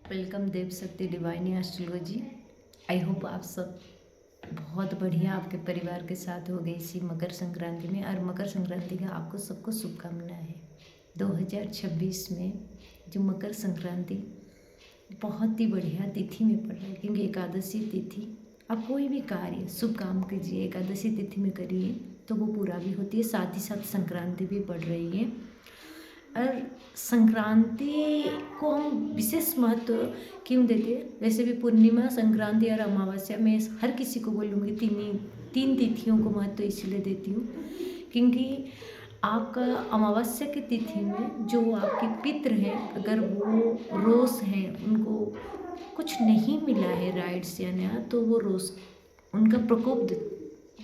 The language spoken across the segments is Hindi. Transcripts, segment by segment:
वेलकम देव शक्ति डिवाइन एस्ट्रोलॉजी। आई होप आप सब बहुत बढ़िया आपके परिवार के साथ हो गए इसी मकर संक्रांति में। और मकर संक्रांति का आपको सबको शुभकामनाएं है। 2026 में जो मकर संक्रांति बहुत ही बढ़िया तिथि में पड़ रहा है, क्योंकि एकादशी तिथि आप कोई भी कार्य शुभ काम कीजिए एकादशी तिथि में करिए तो वो पूरा भी होती है, साथ ही साथ संक्रांति भी पड़ रही है। और संक्रांति को हम विशेष महत्व क्यों देते हैं? वैसे भी पूर्णिमा, संक्रांति और अमावस्या में हर किसी को बोलूँगी तीन तिथियों को महत्व इसलिए देती हूँ क्योंकि आपका अमावस्या की तिथि में जो आपके पितृ हैं, अगर वो रोष हैं, उनको कुछ नहीं मिला है राइट्स या नया, तो वो रोष उनका प्रकोप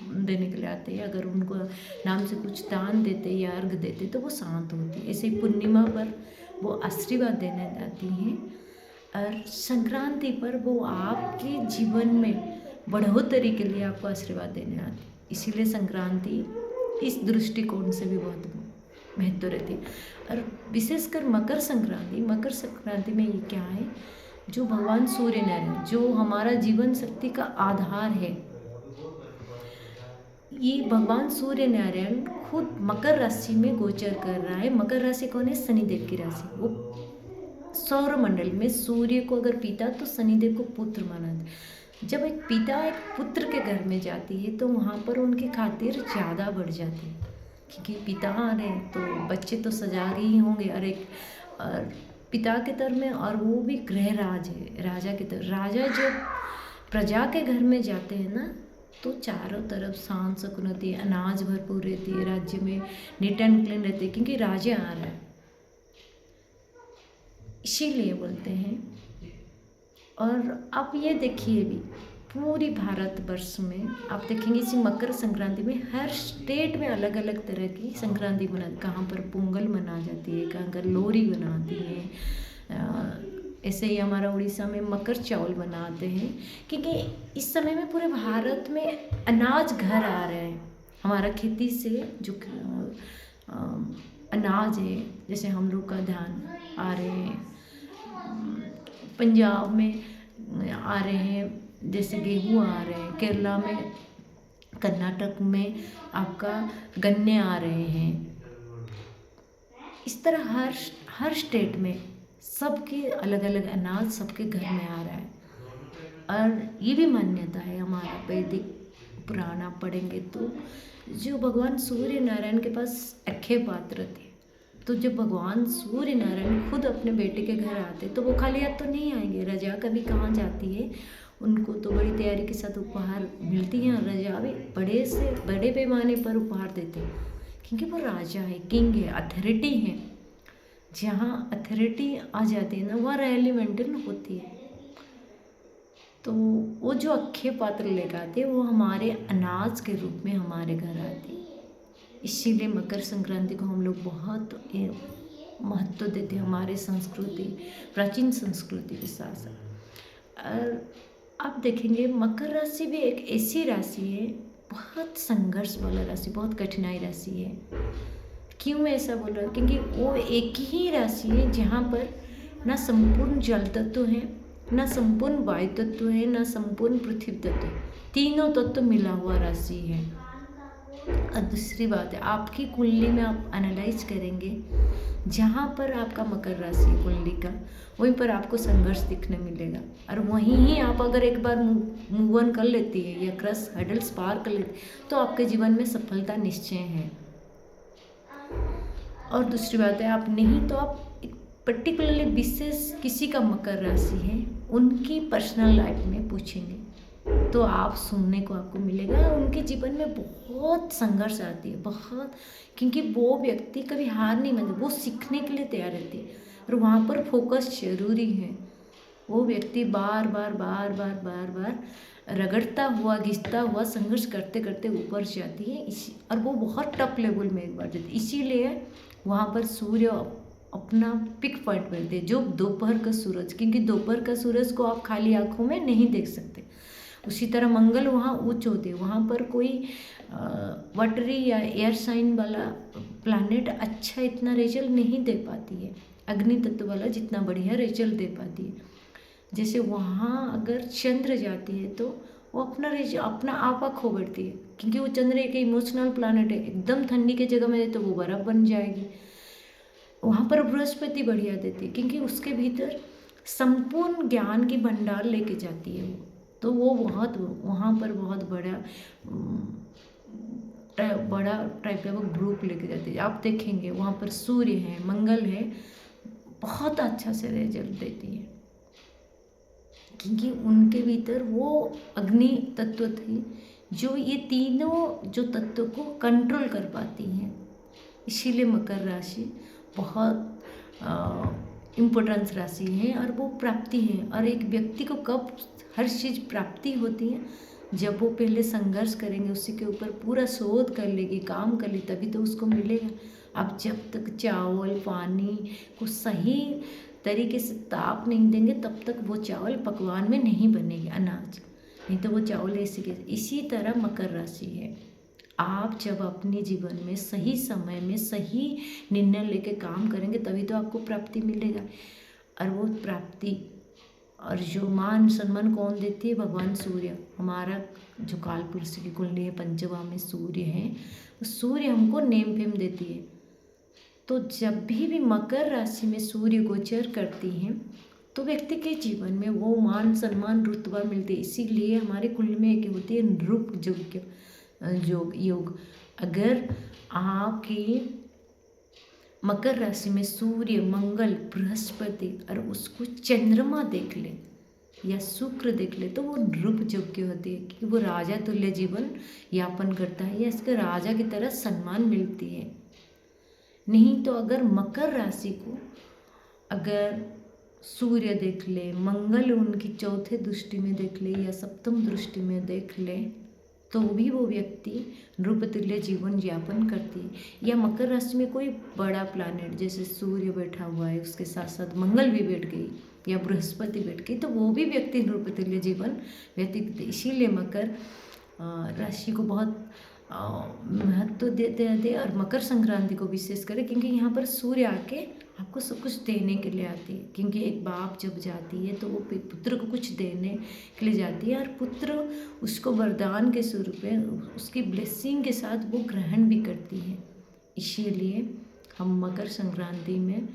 देने के लिए आते हैं। अगर उनको नाम से कुछ दान देते या अर्घ देते तो वो शांत होती है। ऐसे ही पूर्णिमा पर वो आशीर्वाद देने आती हैं और संक्रांति पर वो आपके जीवन में बढ़ोतरी के लिए आपको आशीर्वाद देने आती है। इसीलिए संक्रांति इस दृष्टिकोण से भी बहुत महत्व रहती है। और विशेषकर मकर संक्रांति में ये क्या है, जो भगवान सूर्य नारायण, जो हमारा जीवन शक्ति का आधार है, ये भगवान सूर्य नारायण खुद मकर राशि में गोचर कर रहा है। मकर राशि कौन है? शनिदेव की राशि। वो सौर मंडल में सूर्य को अगर पिता तो शनिदेव को पुत्र माना जाता है। जब एक पिता एक पुत्र के घर में जाती है तो वहाँ पर उनकी खातिर ज़्यादा बढ़ जाती है, क्योंकि पिता आ रहे हैं तो बच्चे तो सजाग ही होंगे। और पिता के तर में, और वो भी गृह राज है, राजा के तर। राजा जब प्रजा के घर में जाते हैं ना, तो चारों तरफ शांत सुकून होती है, अनाज भरपूर रहती है, राज्य में नीट एंड क्लीन रहती है, क्योंकि राजा आ रहा है। इसीलिए बोलते हैं। और आप ये देखिए भी पूरी भारतवर्ष में आप देखेंगे इसी मकर संक्रांति में हर स्टेट में अलग अलग तरह की संक्रांति कहाँ पर पोंगल मना जाती है, कहाँ पर लोहड़ी बनाती है। ऐसे ही हमारा उड़ीसा में मकर चावल बनाते हैं, क्योंकि इस समय में पूरे भारत में अनाज घर आ रहे हैं। हमारा खेती से जो अनाज है, जैसे हम लोग का धान आ रहे हैं, पंजाब में आ रहे हैं, जैसे गेहूँ आ रहे हैं, केरला में, कर्नाटक में आपका गन्ने आ रहे हैं। इस तरह हर स्टेट में सबके अलग अलग अनाज सबके घर में आ रहा है। और ये भी मान्यता है, हमारा वैदिक पुराना पढ़ेंगे तो जो भगवान सूर्य नारायण के पास अक्षय पात्र थे, तो जब भगवान सूर्य नारायण खुद अपने बेटे के घर आते तो वो खाली हाथ तो नहीं आएंगे। रजा कभी कहाँ जाती है, उनको तो बड़ी तैयारी के साथ उपहार मिलती हैं। रजा भी बड़े से बड़े पैमाने पर उपहार देते हैं, क्योंकि वो राजा है, किंग है, अथॉरिटी है। जहाँ अथॉरिटी आ जाती है ना, वहाँ रैली मेंटेन होती है। तो वो जो अक्षय पात्र लेकर आते वो हमारे अनाज के रूप में हमारे घर आती है। इसीलिए मकर संक्रांति को हम लोग बहुत महत्व देते हैं, हमारे संस्कृति, प्राचीन संस्कृति के साथ साथ। और आप देखेंगे मकर राशि भी एक ऐसी राशि है, बहुत संघर्ष वाला राशि, बहुत कठिनाई राशि है। क्यों मैं ऐसा बोल रहा हूँ? क्योंकि वो एक ही राशि है जहाँ पर ना संपूर्ण जल तत्व है, ना संपूर्ण वायु तत्व है, ना संपूर्ण पृथ्वी तत्व है। तीनों तत्व मिला हुआ राशि है। और दूसरी बात है, आपकी कुंडली में आप एनालाइज करेंगे, जहाँ पर आपका मकर राशि कुंडली का, वहीं पर आपको संघर्ष दिखने मिलेगा। और वहीं ही आप अगर एक बार मूव ऑन कर लेती है या क्रॉस हर्डल्स पार कर लेती तो आपके जीवन में सफलता निश्चय है। और दूसरी बात है, आप नहीं तो आप एक पर्टिकुलरली विशेष किसी का मकर राशि है, उनकी पर्सनल लाइफ में पूछेंगे तो आप सुनने को आपको मिलेगा। उनके जीवन में बहुत संघर्ष आती है, बहुत, क्योंकि वो व्यक्ति कभी हार नहीं मानते, वो सीखने के लिए तैयार रहती है। और वहाँ पर फोकस जरूरी है। वो व्यक्ति बार बार रगड़ता हुआ, घिसता हुआ, संघर्ष करते करते ऊपर जाती है। और वो बहुत टफ लेवल में एक बार जाती है। इसीलिए वहाँ पर सूर्य अपना पिक पॉइंट मिलते हैं, जो दोपहर का सूरज, क्योंकि दोपहर का सूरज को आप खाली आंखों में नहीं देख सकते। उसी तरह मंगल वहाँ उच्च होते हैं, वहाँ पर कोई वाटरी या एयर साइन वाला प्लैनेट अच्छा इतना रिजल्ट नहीं दे पाती है, अग्नि तत्व वाला जितना बढ़िया रिजल्ट दे पाती है। जैसे वहाँ अगर चंद्र जाती है तो वो अपना आपा खो बैठती है, क्योंकि वो चंद्र एक इमोशनल प्लानट है। एकदम ठंडी के जगह में है तो वो बर्फ बन जाएगी। वहाँ पर बृहस्पति बढ़िया देती है, क्योंकि उसके भीतर संपूर्ण ज्ञान की भंडार लेके जाती है वो। तो वो बहुत वहाँ पर बहुत बड़ा टाइप का वो ग्रुप लेके जाती है। आप देखेंगे वहाँ पर सूर्य है, मंगल है, बहुत अच्छा से रिजल्ट देती है, क्योंकि उनके भीतर वो अग्नि तत्व थी जो ये तीनों जो तत्व को कंट्रोल कर पाती हैं। इसीलिए मकर राशि बहुत इम्पोर्टेंस राशि है और वो प्राप्ति है। और एक व्यक्ति को कब हर चीज़ प्राप्ति होती है, जब वो पहले संघर्ष करेंगे, उसी के ऊपर पूरा शोध कर लेगी, काम कर ले, तभी तो उसको मिलेगा। अब जब तक चावल पानी को सही तरीके से ताप नहीं देंगे तब तक वो चावल पकवान में नहीं बनेगी, अनाज नहीं तो वो चावल ऐसे के इसी तरह मकर राशि है। आप जब अपने जीवन में सही समय में सही निर्णय लेके काम करेंगे तभी तो आपको प्राप्ति मिलेगा। और वो प्राप्ति और जो मान सम्मान कौन देती है? भगवान सूर्य। हमारा जो काल पुरुष की कुंडली है, पंचमा में सूर्य है, तो सूर्य हमको नेम फेम देती है। तो जब भी मकर राशि में सूर्य गोचर करती हैं तो व्यक्ति के जीवन में वो मान सम्मान रुतबा मिलती है। इसीलिए हमारे कुंडली में एक होती है नृप योग। अगर आपकी मकर राशि में सूर्य मंगल बृहस्पति और उसको चंद्रमा देख ले या शुक्र देख ले तो वो नृप योग्य होती है, क्योंकि वो राजा तुल्य जीवन यापन करता है या इसके राजा की तरह सम्मान मिलती है। नहीं तो अगर मकर राशि को अगर सूर्य देख ले, मंगल उनकी चौथे दृष्टि में देख ले या सप्तम दृष्टि में देख ले तो भी वो व्यक्ति नृपतुल्य जीवन यापन करती है। या मकर राशि में कोई बड़ा प्लैनेट जैसे सूर्य बैठा हुआ है, उसके साथ साथ मंगल भी बैठ गई या बृहस्पति बैठ गई तो वो भी व्यक्ति नृपतुल्य जीवन व्यतीत। इसीलिए मकर राशि को बहुत महत्व देते हैं और मकर संक्रांति को विशेष करें, क्योंकि यहाँ पर सूर्य आके आपको सब कुछ देने के लिए आती है। क्योंकि एक बाप जब जाती है तो वो पुत्र को कुछ देने के लिए जाती है और पुत्र उसको वरदान के स्वरूप में उसकी ब्लेसिंग के साथ वो ग्रहण भी करती है। इसीलिए हम मकर संक्रांति में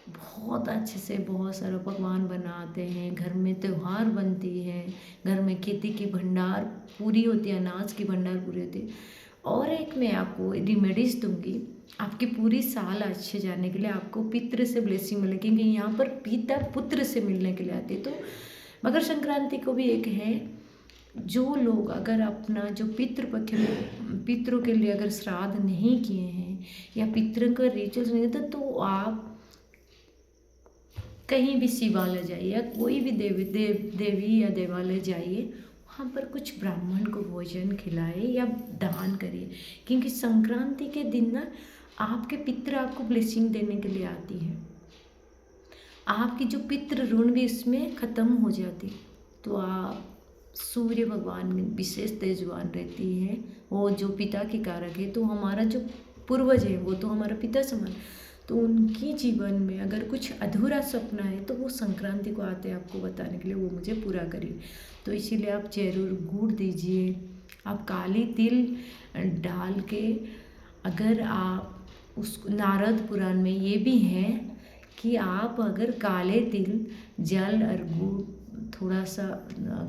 बहुत अच्छे से बहुत सारा पकवान बनाते हैं, घर में त्यौहार बनती है, घर में खेती की भंडार पूरी होती है, अनाज की भंडार पूरी होती है। और एक मैं आपको रेमेडीज दूंगी आपकी पूरी साल अच्छे जाने के लिए। आपको पितृ से ब्लेसिंग मिले, क्योंकि यहाँ पर पिता पुत्र से मिलने के लिए आते हैं। तो मकर संक्रांति को भी एक है, जो लोग अगर अपना जो पितृपक्ष में पितरों के लिए अगर श्राद्ध नहीं किए हैं या पितरों का रिचुअल्स नहीं होता तो आप कहीं भी शिवालय जाइए या कोई भी देवी या देवालय जाइए, वहाँ पर कुछ ब्राह्मण को भोजन खिलाए या दान करिए। क्योंकि संक्रांति के दिन ना आपके पितृ आपको ब्लेसिंग देने के लिए आती है, आपकी जो पितृ ऋण भी इसमें ख़त्म हो जाती। तो आप सूर्य भगवान में विशेष तेजवान रहती है, वो जो पिता की कारक है। तो हमारा जो पूर्वज है वो तो हमारा पिता समान, तो उनकी जीवन में अगर कुछ अधूरा सपना है तो वो संक्रांति को आते हैं आपको बताने के लिए, वो मुझे पूरा करिए। तो इसीलिए आप जरूर गुड़ दीजिए, आप काली तिल डाल के अगर आप उस नारद पुराण में ये भी है कि आप अगर काले तिल जल और गुड़ थोड़ा सा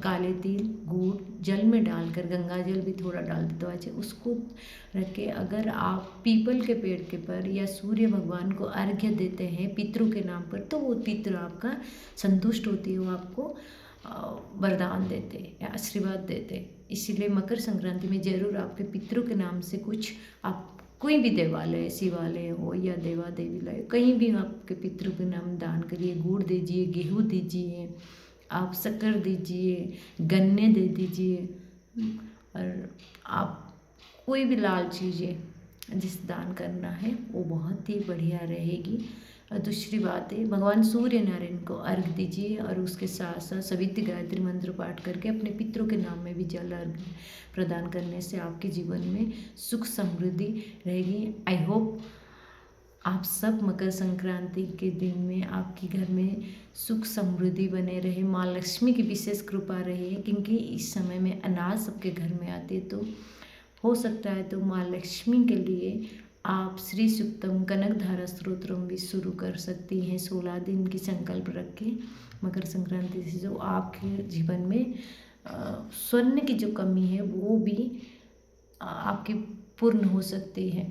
काले तिल गुड़ जल में डालकर गंगा जल भी थोड़ा डाल दे तो अच्छे उसको रख के अगर आप पीपल के पेड़ के पर या सूर्य भगवान को अर्घ्य देते हैं पितरों के नाम पर तो वो पितृ आपका संतुष्ट होती है, वो आपको वरदान देते या आशीर्वाद देते। इसीलिए मकर संक्रांति में ज़रूर आपके पितरों के नाम से कुछ आप कोई भी देवालय शिवालय हो या देवा देवीलय कहीं भी आपके पितरों के नाम दान करिए। गुड़ दीजिए, गेहूँ दीजिए, आप शक्कर दीजिए, गन्ने दे दीजिए और आप कोई भी लाल चीज़ें जिस दान करना है वो बहुत ही बढ़िया रहेगी। और दूसरी बात है भगवान सूर्य नारायण को अर्घ दीजिए और उसके साथ साथ सवित्र गायत्री मंत्र पाठ करके अपने पितरों के नाम में भी जल अर्घ प्रदान करने से आपके जीवन में सुख समृद्धि रहेगी। आई होप आप सब मकर संक्रांति के दिन में आपके घर में सुख समृद्धि बने रहे, माँ लक्ष्मी की विशेष कृपा रहे, क्योंकि इस समय में अनाज सबके घर में आते, तो हो सकता है तो माँ लक्ष्मी के लिए आप श्री सुक्तम कनकधारा स्तोत्रम भी शुरू कर सकती हैं 16 दिन की संकल्प रख के। मकर संक्रांति से जो आपके जीवन में स्वर्ण की जो कमी है वो भी आपकी पूर्ण हो सकती है।